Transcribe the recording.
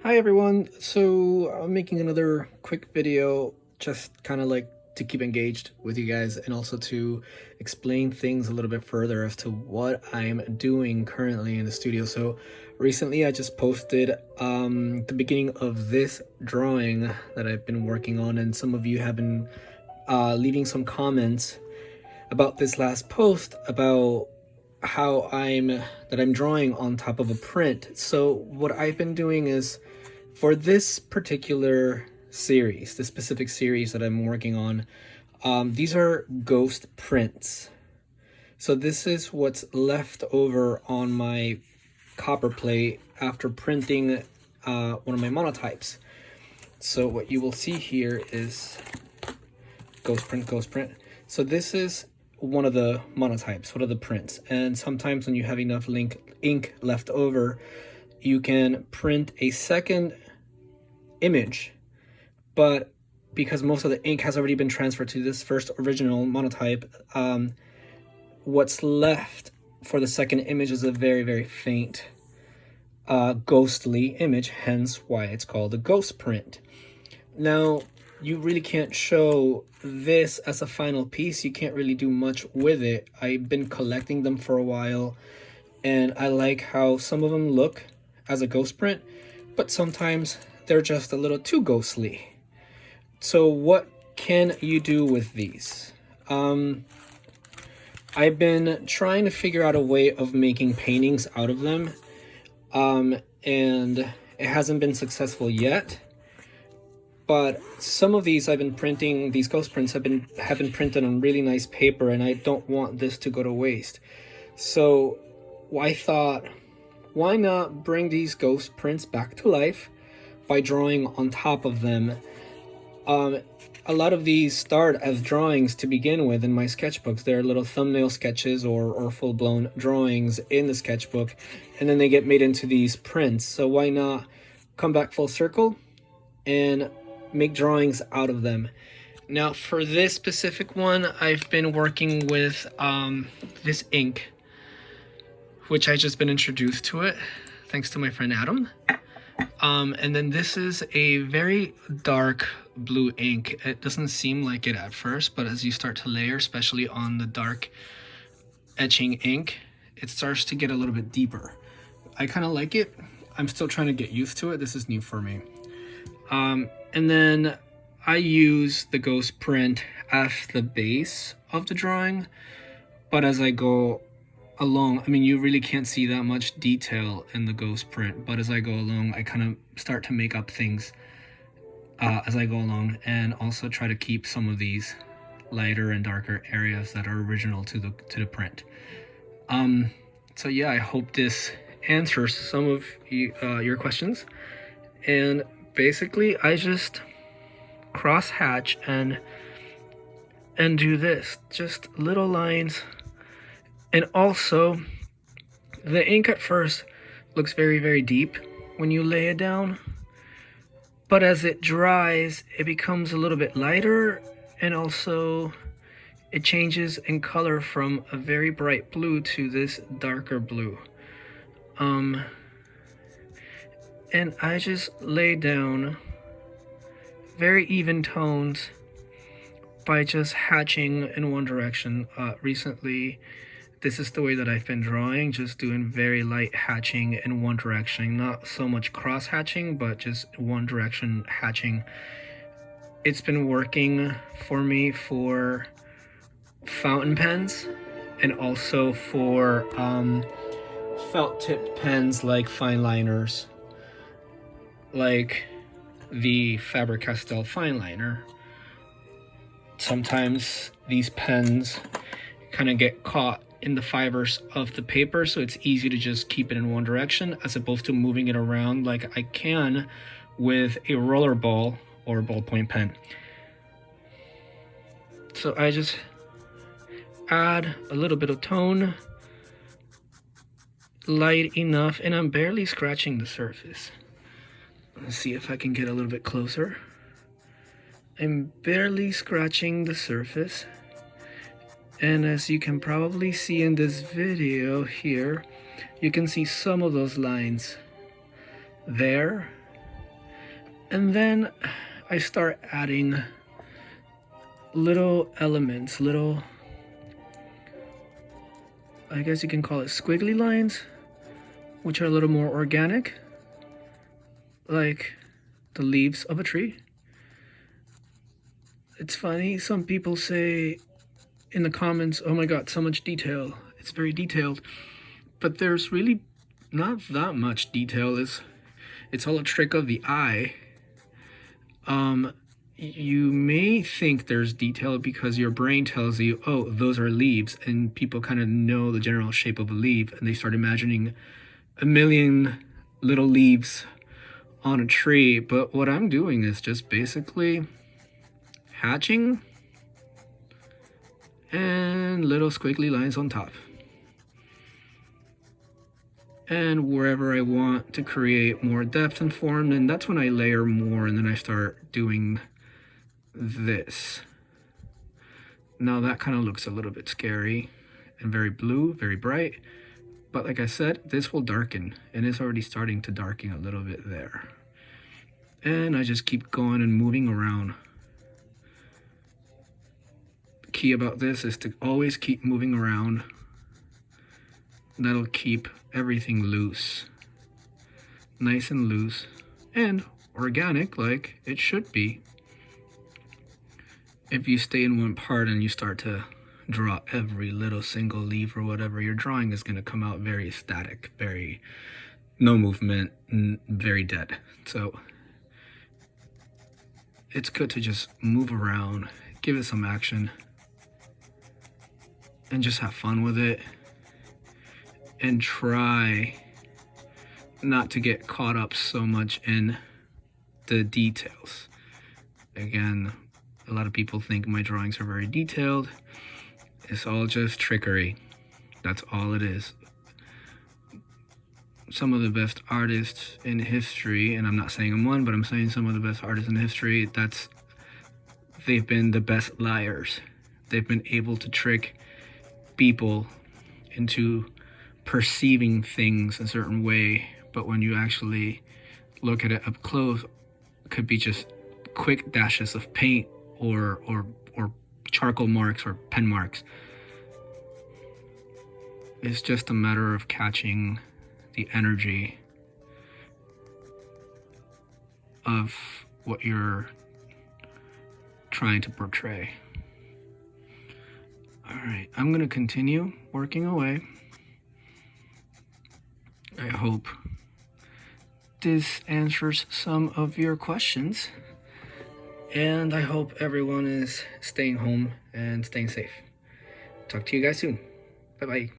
Hi everyone, so I'm making another quick video just kind of like to keep engaged with you guys and also to explain things a little bit further as to what I'm doing currently in the studio. So recently I just posted the beginning of this drawing that I've been working on, and some of you have been leaving some comments about this last post about how I'm drawing on top of a print. So what I've been doing is, for this particular series, the specific series that I'm working on, these are ghost prints. So this is what's left over on my copper plate after printing one of my monotypes. So what you will see here is ghost print, ghost print. So this is one of the monotypes, one of the prints. And sometimes when you have enough ink left over, you can print a second image, but because most of the ink has already been transferred to this first original monotype, what's left for the second image is a very, very faint ghostly image, hence why it's called a ghost print. Now, you really can't show this as a final piece. You can't really do much with it. I've been collecting them for a while, and I like how some of them look as a ghost print, but sometimes they're just a little too ghostly. So what can you do with these? I've been trying to figure out a way of making paintings out of them, and it hasn't been successful yet. But some of these I've been printing, these ghost prints have been printed on really nice paper, and I don't want this to go to waste. So I thought, why not bring these ghost prints back to life by drawing on top of them? A lot of these start as drawings to begin with in my sketchbooks. They're little thumbnail sketches or full-blown drawings in the sketchbook, and then they get made into these prints. So why not come back full circle and make drawings out of them? Now for this specific one, I've been working with this ink, which I just been introduced to it thanks to my friend Adam. And then this is a very dark blue ink. It doesn't seem like it at first, but as you start to layer, especially on the dark etching ink, it starts to get a little bit deeper. I kind of like it. I'm still trying to get used to it. This is new for me. And then I use the ghost print as the base of the drawing, but as I go along, I mean, you really can't see that much detail in the ghost print, but as I go along, I kind of start to make up things as I go along, and also try to keep some of these lighter and darker areas that are original to the print. So yeah, I hope this answers some of your questions. And basically, I just cross hatch and do this, just little lines. And also, the ink at first looks very, very deep when you lay it down, but as it dries, it becomes a little bit lighter, and also it changes in color from a very bright blue to this darker blue. And I just lay down very even tones by just hatching in one direction. Recently, this is the way that I've been drawing, just doing very light hatching in one direction, not so much cross hatching, but just one direction hatching. It's been working for me for fountain pens, and also for felt tip pens like fine liners, like the Faber-Castell fine liner. Sometimes these pens kind of get caught in the fibers of the paper, so it's easy to just keep it in one direction as opposed to moving it around like I can with a roller ball or ballpoint pen. So I just add a little bit of tone, light enough, and I'm barely scratching the surface. Let's see if I can get a little bit closer. I'm barely scratching the surface. And as you can probably see in this video here, you can see some of those lines there And then I start adding little elements, little, I guess you can call it squiggly lines, which are a little more organic, like the leaves of a tree. It's funny, some people say in the comments, oh my god, so much detail, it's very detailed, but there's really not that much detail. It's all a trick of the eye. You may think there's detail because your brain tells you, oh, those are leaves, and people kind of know the general shape of a leaf, and they start imagining a million little leaves on a tree. But what I'm doing is just basically hatching and little squiggly lines on top. And wherever I want to create more depth and form, and that's when I layer more, and then I start doing this. Now that kind of looks a little bit scary and very blue, very bright, but like I said, this will darken, and it's already starting to darken a little bit there. And I just keep going and moving around. The key about this is to always keep moving around. That'll keep everything loose, nice and loose and organic, like it should be. If you stay in one part and you start to draw every little single leaf or whatever, your drawing is going to come out very static, very no movement, very dead. So it's good to just move around, give it some action, and just have fun with it. And try not to get caught up so much in the details. Again, a lot of people think my drawings are very detailed. It's all just trickery. That's all it is. Some of the best artists in history, and I'm not saying I'm one, but I'm saying some of the best artists in history, they've been the best liars. They've been able to trick people into perceiving things a certain way, but when you actually look at it up close, it could be just quick dashes of paint or charcoal marks or pen marks. It's just a matter of catching the energy of what you're trying to portray. All right, I'm gonna continue working away. I hope this answers some of your questions, and I hope everyone is staying home and staying safe. Talk to you guys soon. Bye-bye.